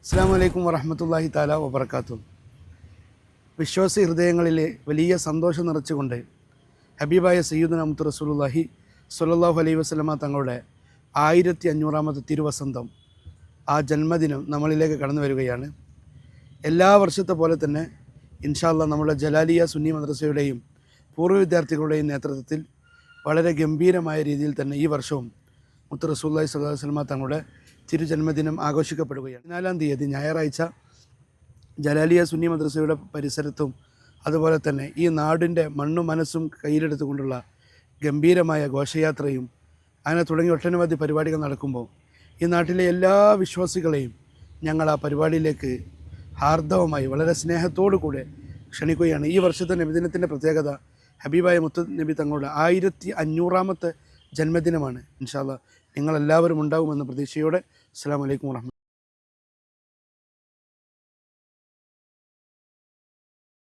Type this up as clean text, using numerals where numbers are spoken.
അസ്സലാമു അലൈക്കും വറഹ്മത്തുള്ളാഹി തആല വബറകാതുഹു. വിശ്വാസി ഹൃദയങ്ങളിലെ വലിയ സന്തോഷം നിറച്ചുകൊണ്ട് ഹബീബായ സയ്യിദുനാ മുഹമ്മദ് റസൂലുള്ളാഹി സ്വല്ലല്ലാഹു അലൈഹി വസല്ലമ തങ്ങളുടെ 1500-ാമത്തെ തിരുവസന്തം, ആ ജന്മദിനം നമ്മളിലേക്ക് കടന്നു വരികയാണ്. എല്ലാ വർഷത്തെ പോലെ തന്നെ ഇൻഷാ അല്ലാഹ് നമ്മുടെ ജലാലിയ സുന്നി മദ്രസയുടെയും പൂർവ്വ വിദ്യാർത്ഥികളുടെയും നേതൃത്വത്തിൽ വളരെ ഗംഭീരമായ രീതിയിൽ തന്നെ ഈ വർഷവും മുത്ത് റസൂലുള്ളാഹി സ്വല്ലല്ലാഹു അലൈഹി വസല്ലമ തങ്ങളുടെ തിരുജന്മദിനം ആഘോഷിക്കപ്പെടുകയാണ്. 14-ാം തീയതി ഞായറാഴ്ച ജലാലിയ സുന്നി മദ്രസയുടെ പരിസരത്തും അതുപോലെ തന്നെ ഈ നാടിൻ്റെ മണ്ണും മനസ്സും കയ്യിലെടുത്തുകൊണ്ടുള്ള ഗംഭീരമായ ഘോഷയാത്രയും അങ്ങനെ തുടങ്ങി ഒട്ടനവധി പരിപാടികൾ നടക്കുമ്പോൾ ഈ നാട്ടിലെ എല്ലാ വിശ്വാസികളെയും ഞങ്ങൾ ആ പരിപാടിയിലേക്ക് ഹാർദവമായി വളരെ സ്നേഹത്തോടു കൂടെ ക്ഷണിക്കുകയാണ്. ഈ വർഷത്തെ നബിദിനത്തിൻ്റെ പ്രത്യേകത ഹബീബായ മുത്ത് നബി തങ്ങളുടെ 1500-ാമത്തെ ജന്മദിനമാണ്. ഇൻഷാ അല്ലാഹ് നിങ്ങളെല്ലാവരും ഉണ്ടാകുമെന്ന പ്രതീക്ഷയോടെ അസ്സലാമു അലൈക്കും വറഹ്മത്തുള്ളാഹി.